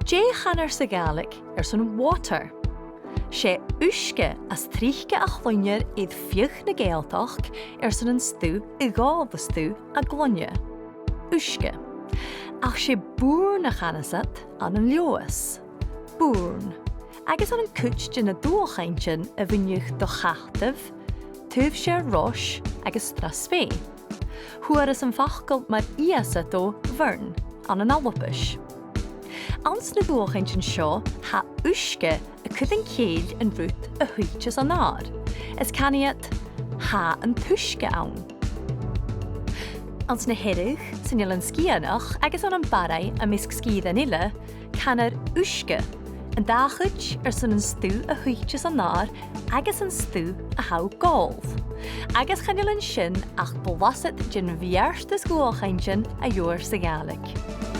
Dé chanar sa Gaelic son water. Sé uisge as tríche a chluinnear iad fioch na Gaeltach son an stú I gáb a stú a glonne. Uisge. Ach sé bùrn a chanasat an leoas. Bùrn. Agus an cwtch na Dualchainntean a bhiniuch do chachtah, tuh sé rois agus trasfé. Huair is an fachgalt mar iasat ó bùrn an alwapis. Ans na Dualchainntean seo ha uisge a cuddan céil an rút a huiches an ár. Is caniat ha an tuisge ann. Ans na hirich sy'n ilan sgianach agus an barai a misg sgid an ille canar uisge an dachwch sy'n an stú a huiches an ár agus an stú a hau golf. Agus chan ilan sin ach blasit gin viarst Dualchainntean a jóir sa Gaelic.